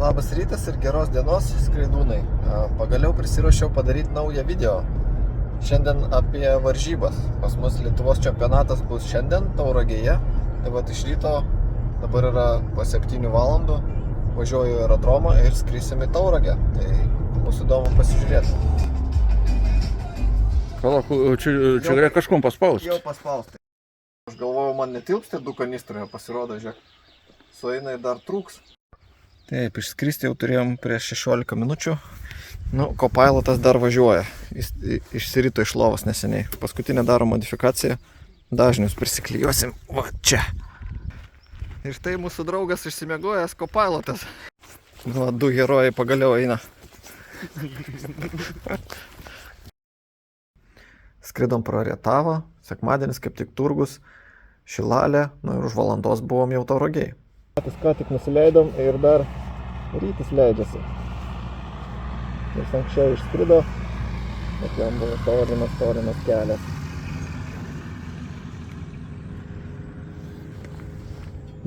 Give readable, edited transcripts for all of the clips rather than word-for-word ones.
Labas rytas ir geros dienos, skraidūnai. Pagaliau prisiruošiau padaryti naują video. Šiandien apie varžybas. Pas mus Lietuvos čempionatas bus šiandien Tauragėje. Tai vat iš ryto, dabar yra po 7 valandų, važiuoju į aerodromą ir skrisim į Tauragę. Tai bus įdomu pasižiūrėti. Palauk, čia reikia kažkom paspausti. Jau paspausti. Aš galvojau, man netilps tie 2 kanistrai, pasirodo, žiūrėk. Sueina ir dar trūks. Taip, išskristi jau turėjom prieš 16 minučių. Nu, Copilotas dar važiuoja. Jis išsirito iš lovos neseniai. Paskutinė daro modifikacija. Dažnius prisiklijuosim. Va čia. Ir štai mūsų draugas išsimiegojęs Copilotas. Nu, 2 herojai pagaliau eina. Skridom pro Rietavą. Sekmadienis kaip tik turgus. Šilalė. Nu ir už valandos buvom jau Tauragėj. Ką tik nusileidom ir dar rytis leidžiasi. Jis anksčiau išskrido, bet jam buvo tolimas kelias.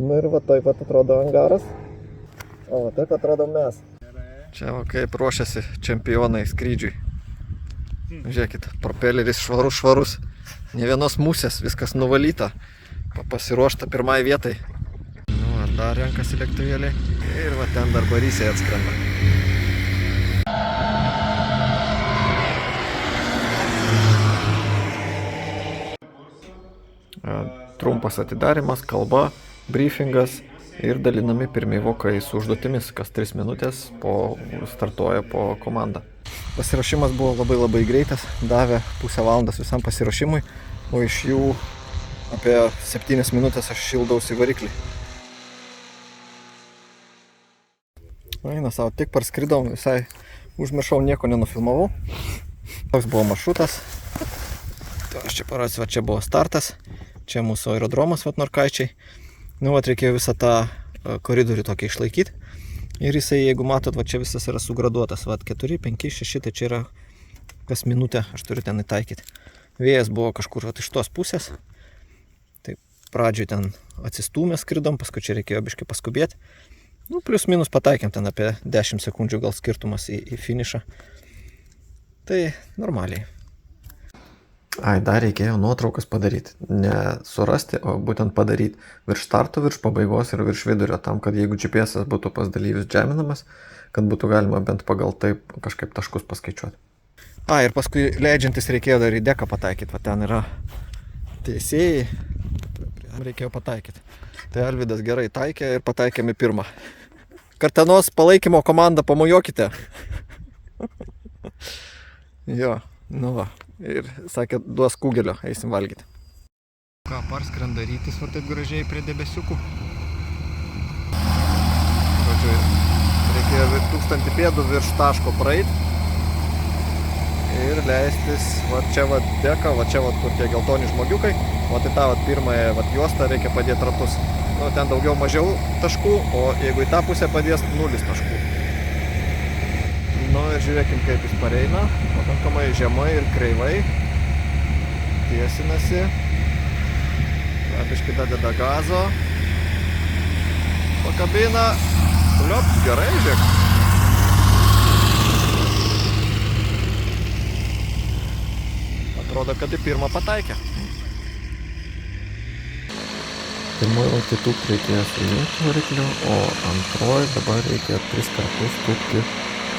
Nu ir va taip pat atrodo angaras, o va taip atrodo mes. Čia va kaip ruošiasi čempionai skrydžiui. Žiūrėkit, propeleris švarus. Ne vienos musės, viskas nuvalyta, pasiruošta pirmai vietai. Dar renkasi lėktuvėliai ir va ten dar barysiai atskrenda. Trumpas atidarimas, kalba, briefingas ir dalinami pirmi vokai su užduotimis, kas 3 minutės startuoja po komandą. Pasiruošimas buvo labai greitas, davė pusę valandos visam pasiruošimui, o iš jų apie 7 minutės aš šildausi variklį. Eina savo, tik parskridom, visai užmiršau, nieko nenufilmavau. Toks buvo maršrutas. Tai aš čia parodysiu, va čia buvo startas. Čia mūsų aerodromas, vat Norkaičiai. Nu, vat reikėjo visą tą koridorių tokį išlaikyti. Ir jisai, jeigu matot, va čia visas yra sugraduotas. Vat 4, 5, 6, tai čia yra kas minutę, aš turiu ten įtaikyti. Vėjas buvo kažkur vat iš tos pusės. Tai pradžioj ten atsistūmę skridom, paskui čia reikėjo biškai paskubėti. Nu, plius minus pataikėm ten apie 10 sekundžių gal skirtumas į finišą. Tai normaliai. Dar reikėjo nuotraukas padaryti. Ne surasti, o būtent padaryti virš starto, virš pabaigos ir virš vidurio. Tam, kad jeigu GPS būtų pas dalyvius džeminamas, kad būtų galima bent pagal taip kažkaip taškus paskaičiuoti. Ir paskui leidžiantis reikėjo dar į deką pataikyti. Va ten yra teisėjai. Reikėjo pataikyti. Tai Alvydas gerai taikė ir pataikėm į pirmą. Kartenos palaikymo komandą pamojuokite. Jo, nu va. Ir sakė, duos kugelio, eisim valgyti. Ką, parskrenda rytis va taip gražiai prie debesiukų. Žodžiu, reikėjo 1000 pėdų virš taško praeit. Ir leistis, va čia va deka, va čia va kur tie geltoni žmogiukai. O tai tą pirmąją juostą reikia padėti ratus. Nu, ten daugiau mažiau taškų, o jeigu į tą pusę padės 0 taškų. Nu ir žiūrėkim, kaip jis pareina. Pakankamai žemai ir kreivai. Tiesinasi. Biškai dadeda gazo. Pakabina. Liop, gerai, žiūrėk. Atrodo, kad į pirmą pataikė. Pirmoji rungtį tūpti reikėjo sujungti varikliu, o antroji dabar reikėjo 3 kartus tūpti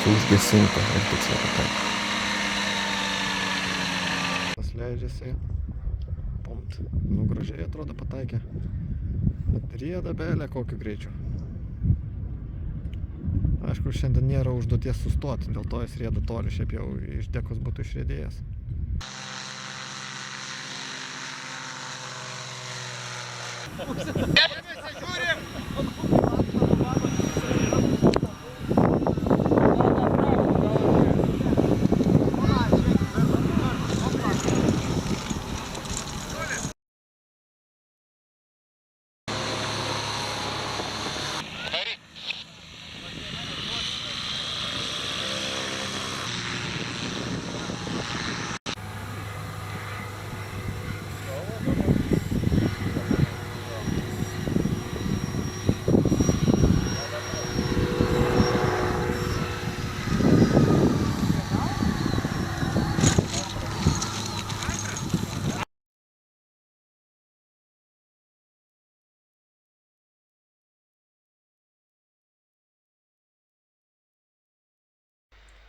su užgesinta ir tiksliai pataikė. Tas leidžiasi. Pumt. Nu, gražiai atrodo pataikė. Bet rieda belė kokiu greičiu. Aišku, šiandien nėra užduoties sustoti, dėl to jis rieda toli, šiaip jau iš dekos būtų išriedėjęs. Žiūrim!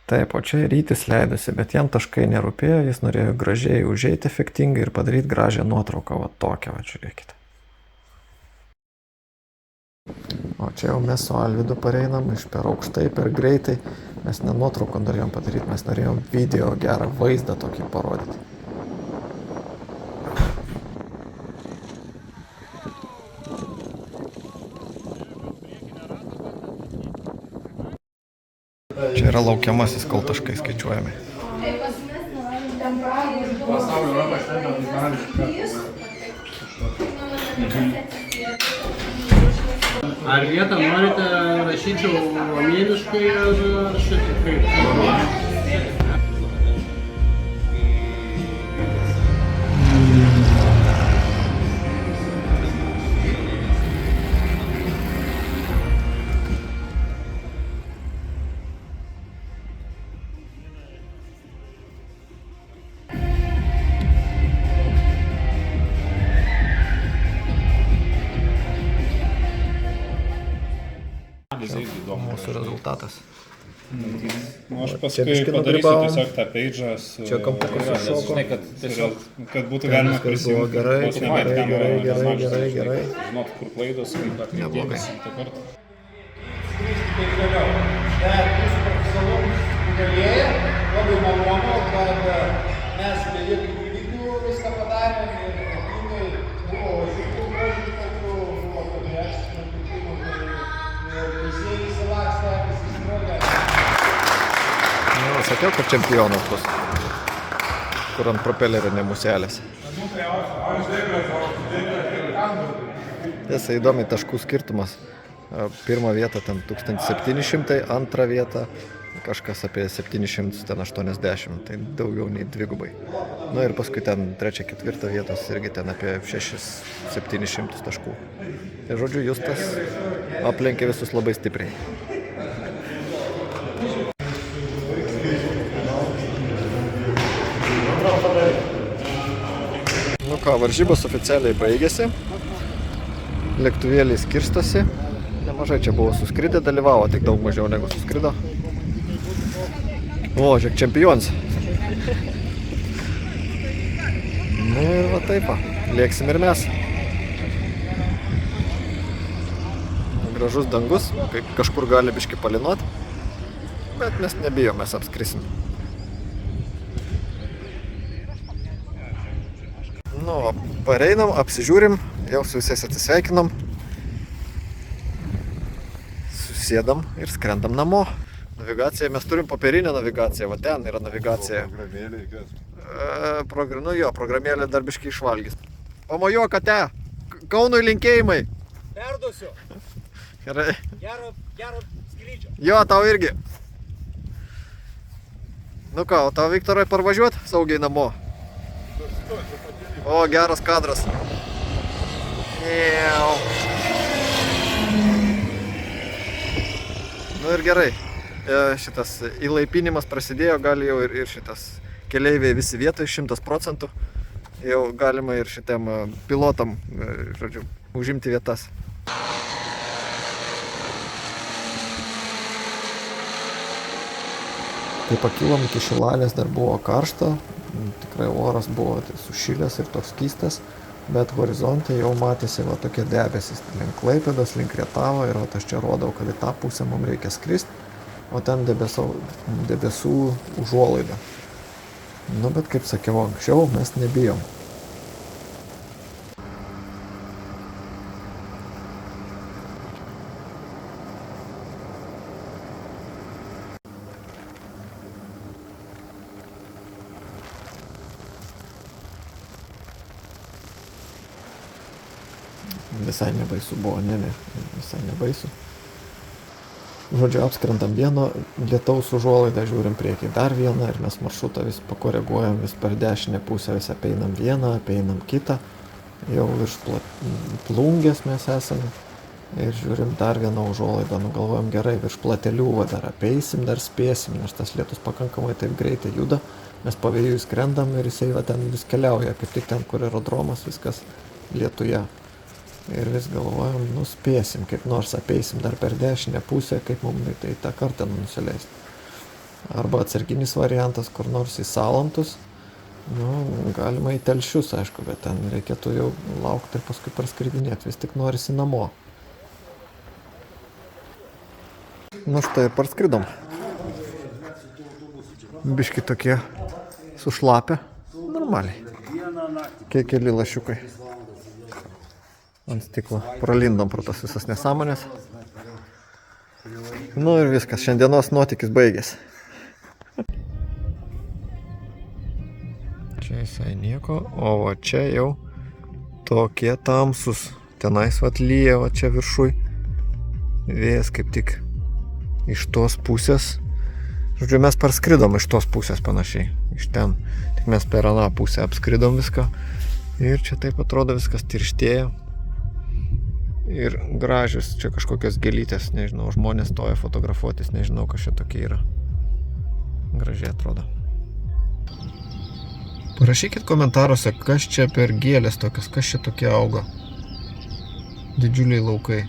Taip, o čia Rytis leidosi, bet jam taškai nerūpėjo, jis norėjo gražiai užeiti efektingai ir padaryti gražią nuotrauką, va tokią, va žiūrėkite. O čia jau mes su Alvydu pareinam iš per aukštai, per greitai. Mes ne nuotrauką norėjom padaryti, mes norėjom video gerą vaizdą tokį parodyti. Čia yra laukiamasis, kol taškai skaičiuojami. Ar vietą norite rašyčiau romėniškai ar šitaip kaip? Mūsų rezultatas. Nu, aš Čia paskui biškį padarysiu nugrybavom. tiesiog tą page'ą su... Čia kampukas iššoko. Kad būtų galima Viskas buvo prisijungti. gerai, vos ne gerai, kamerą, gerai, gerai, nemažas, gerai, žinai, gerai. Žinot, kur klaidos, kaip atkreipti Neblogai. dėmesį kitą kartą. Bet mūsų profesionalus nugalėjo, labai malonu, kad mes be jokių įvykių viską padarėm ir ypatingai buvo žiūrų gražių tokių, buvo konversijų, ir teisėjai įsilakstė, visi smogė. Nu, sakiau, kad čempionas bus, kur ant propelerio nemuselės. Tiesa, įdomi taškų skirtumas. Pirmą vietą ten 1700, antrą vietą kažkas apie 780, tai daugiau nei dvigubai. Nu ir paskui ten trečią, ketvirtą vietos irgi ten apie 600-700 taškų. Tai žodžiu, Justas aplenkė visus labai stipriai. Nu ką, varžybos oficialiai baigėsi. Lėktuvėliai skirstosi. Nemažai čia buvo suskridę, dalyvavo, tik daug mažiau negu suskrido. O, žiūrėk, čempionas. Nu ir va taip, lėksim ir mes. Gražus dangus, kažkur gali biškį palinuot, bet mes nebijom, mes apskrisim. Nu, pareinam, apsižiūrim, jau su visais atsisveikinom. Susėdam ir skrendam namo. Navigacija, mes turim popierinę navigaciją, va ten yra navigacija. Nu jo, programėlė dar biškį išvalgys. Pamojuok, ate, Kaunui linkėjimai. Perduosiu. Gerai. Gero skrydžio. Jo, tau irgi. Nu ką, o tau, Viktorai, parvažiuot saugiai namo? O, geras kadras. Nu ir gerai. Šitas įlaipinimas prasidėjo, gali jau ir šitas keleiviai visi vietoj 100%. Jau galima ir šitiem pilotam, žodžiu, užimti vietas. Kai pakilom iki Šilalės, dar buvo karšta, tikrai oras buvo sušilęs ir toks skystas, bet horizonte jau matėsi va tokie debesis, link Klaipėdos, link Rietavo ir aš čia rodau, kad į tą pusę mums reikia skristi, o ten debesų užuolaida. Nu, bet kaip sakiau anksčiau, mes nebijom. Visai nebaisu buvo, visai nebaisu. Žodžiu, apskrendam vieną lietaus užuolaidą, žiūrim priekį dar vieną ir mes maršrutą vis pakoreguojam, vis per dešinę pusę, vis apeinam vieną, apeinam kitą. Jau virš plungės mes esame ir žiūrim dar vieną užuolaidą, nugalvojam gerai, virš platelių dar apeisim, dar spėsim, nes tas lietus pakankamai taip greitai juda. Mes pavėjui skrendam ir jisai va ten vis keliauja, kaip tik ten, kur aerodromas, viskas lietuje. Ir vis galvojam, nuspėsim, kaip nors apeisim dar per dešinę pusę, kaip mums tai tą kartą nusileisti. Arba atsarginis variantas, kur nors į Salantus. Nu, galima į Telšius, aišku, bet ten reikėtų jau laukti ir paskui parskridinėti. Vis tik norisi namo. Nu štai ir parskridom. Biški tokie sušlapę. Normaliai. Kiek keli lašiukai. Ant stiklo. Pralindom pro tas visas nesąmonės. Nu ir viskas. Šiandienos nuotykis baigėsi. Čia visai nieko. O va čia jau tokie tamsus. Tenais vat lyja, va čia viršui. Vėjas kaip tik iš tos pusės. Žodžiu, mes parskridom iš tos pusės panašiai. Iš ten. Tik mes per aną pusę apskridom viską. Ir čia taip atrodo viskas tirštėja. Ir gražius čia kažkokios gėlytės. Nežinau, žmonės stoja fotografuotis. Nežinau, kas čia tokie yra. Gražiai atrodo. Parašykit komentaruose, kas čia per gėlės tokias. Kas čia tokie auga. Didžiuliai laukai.